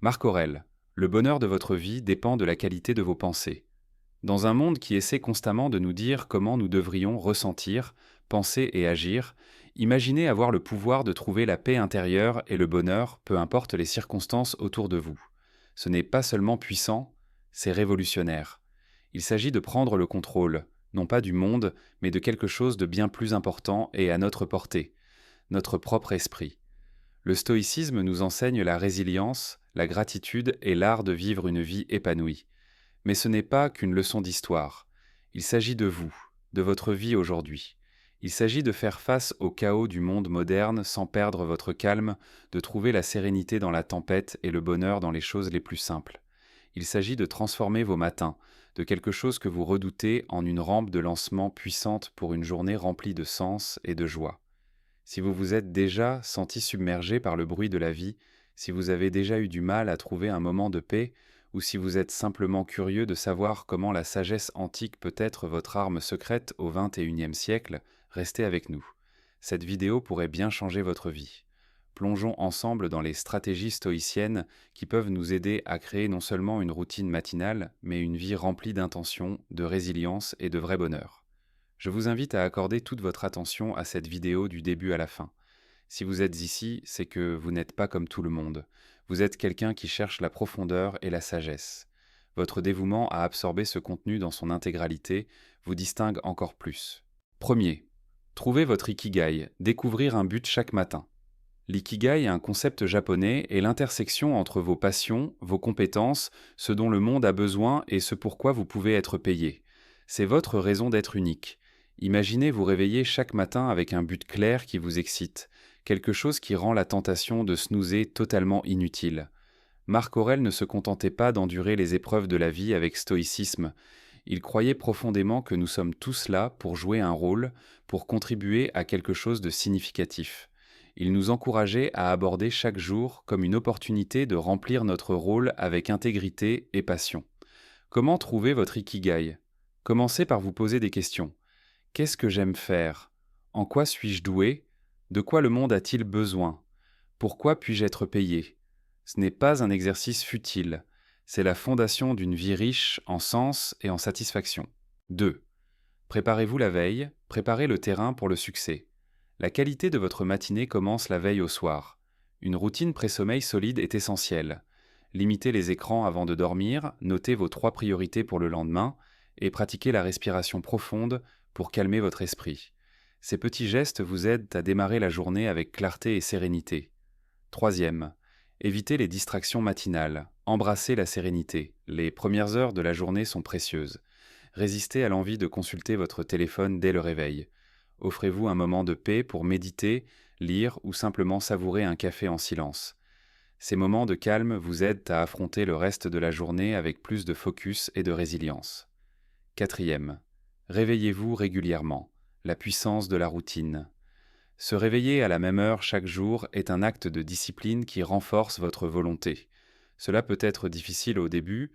Marc Aurèle, le bonheur de votre vie dépend de la qualité de vos pensées. Dans un monde qui essaie constamment de nous dire comment nous devrions ressentir, penser et agir, imaginez avoir le pouvoir de trouver la paix intérieure et le bonheur, peu importe les circonstances autour de vous. Ce n'est pas seulement puissant, c'est révolutionnaire. Il s'agit de prendre le contrôle, non pas du monde, mais de quelque chose de bien plus important et à notre portée, notre propre esprit. Le stoïcisme nous enseigne la résilience, la gratitude et l'art de vivre une vie épanouie. Mais ce n'est pas qu'une leçon d'histoire. Il s'agit de vous, de votre vie aujourd'hui. Il s'agit de faire face au chaos du monde moderne sans perdre votre calme, de trouver la sérénité dans la tempête et le bonheur dans les choses les plus simples. Il s'agit de transformer vos matins, de quelque chose que vous redoutez en une rampe de lancement puissante pour une journée remplie de sens et de joie. Si vous vous êtes déjà senti submergé par le bruit de la vie, si vous avez déjà eu du mal à trouver un moment de paix, ou si vous êtes simplement curieux de savoir comment la sagesse antique peut être votre arme secrète au XXIe siècle, restez avec nous. Cette vidéo pourrait bien changer votre vie. Plongeons ensemble dans les stratégies stoïciennes qui peuvent nous aider à créer non seulement une routine matinale, mais une vie remplie d'intention, de résilience et de vrai bonheur. Je vous invite à accorder toute votre attention à cette vidéo du début à la fin. Si vous êtes ici, c'est que vous n'êtes pas comme tout le monde. Vous êtes quelqu'un qui cherche la profondeur et la sagesse. Votre dévouement à absorber ce contenu dans son intégralité vous distingue encore plus. Premier, trouvez votre ikigai, découvrir un but chaque matin. L'ikigai est un concept japonais et l'intersection entre vos passions, vos compétences, ce dont le monde a besoin et ce pourquoi vous pouvez être payé. C'est votre raison d'être unique. Imaginez vous réveiller chaque matin avec un but clair qui vous excite, quelque chose qui rend la tentation de snoozer totalement inutile. Marc Aurèle ne se contentait pas d'endurer les épreuves de la vie avec stoïcisme. Il croyait profondément que nous sommes tous là pour jouer un rôle, pour contribuer à quelque chose de significatif. Il nous encourageait à aborder chaque jour comme une opportunité de remplir notre rôle avec intégrité et passion. Comment trouver votre ikigai ? Commencez par vous poser des questions. Qu'est-ce que j'aime faire ? En quoi suis-je doué ? De quoi le monde a-t-il besoin ? Pourquoi puis-je être payé ? Ce n'est pas un exercice futile, c'est la fondation d'une vie riche en sens et en satisfaction. 2. Préparez-vous la veille, préparez le terrain pour le succès. La qualité de votre matinée commence la veille au soir. Une routine pré-sommeil solide est essentielle. Limitez les écrans avant de dormir, notez vos 3 priorités pour le lendemain et pratiquez la respiration profonde pour calmer votre esprit. Ces petits gestes vous aident à démarrer la journée avec clarté et sérénité. Troisième, évitez les distractions matinales. Embrassez la sérénité. Les premières heures de la journée sont précieuses. Résistez à l'envie de consulter votre téléphone dès le réveil. Offrez-vous un moment de paix pour méditer, lire ou simplement savourer un café en silence. Ces moments de calme vous aident à affronter le reste de la journée avec plus de focus et de résilience. Quatrième, réveillez-vous régulièrement. La puissance de la routine. Se réveiller à la même heure chaque jour est un acte de discipline qui renforce votre volonté. Cela peut être difficile au début,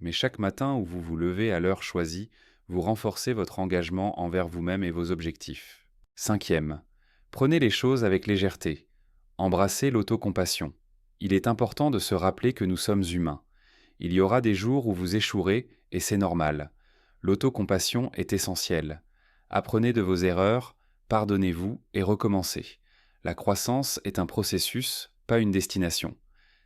mais chaque matin où vous vous levez à l'heure choisie, vous renforcez votre engagement envers vous-même et vos objectifs. Cinquième, prenez les choses avec légèreté. Embrassez l'autocompassion. Il est important de se rappeler que nous sommes humains. Il y aura des jours où vous échouerez et c'est normal. L'autocompassion est essentielle. Apprenez de vos erreurs, pardonnez-vous et recommencez. La croissance est un processus, pas une destination.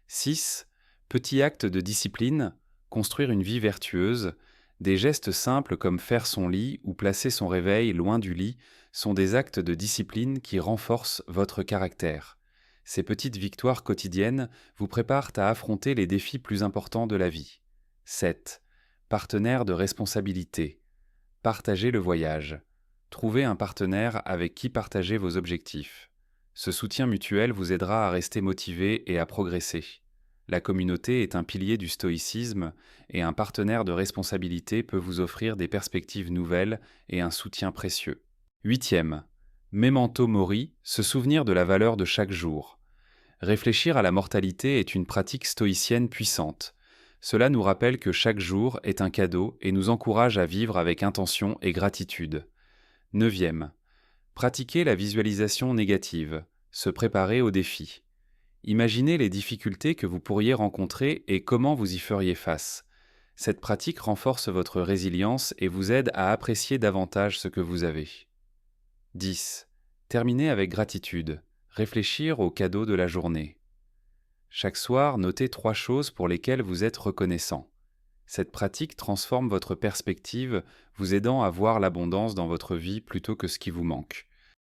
6. Petit acte de discipline, construire une vie vertueuse. Des gestes simples comme faire son lit ou placer son réveil loin du lit sont des actes de discipline qui renforcent votre caractère. Ces petites victoires quotidiennes vous préparent à affronter les défis plus importants de la vie. 7. Partenaire de responsabilité. Partagez le voyage. Trouvez un partenaire avec qui partager vos objectifs. Ce soutien mutuel vous aidera à rester motivé et à progresser. La communauté est un pilier du stoïcisme et un partenaire de responsabilité peut vous offrir des perspectives nouvelles et un soutien précieux. Huitième, memento mori, se souvenir de la valeur de chaque jour. Réfléchir à la mortalité est une pratique stoïcienne puissante. Cela nous rappelle que chaque jour est un cadeau et nous encourage à vivre avec intention et gratitude. Neuvième, pratiquer la visualisation négative, se préparer aux défis. Imaginez les difficultés que vous pourriez rencontrer et comment vous y feriez face. Cette pratique renforce votre résilience et vous aide à apprécier davantage ce que vous avez. 10. Terminez avec gratitude. Réfléchir aux cadeaux de la journée. Chaque soir, notez 3 choses pour lesquelles vous êtes reconnaissant. Cette pratique transforme votre perspective, vous aidant à voir l'abondance dans votre vie plutôt que ce qui vous manque.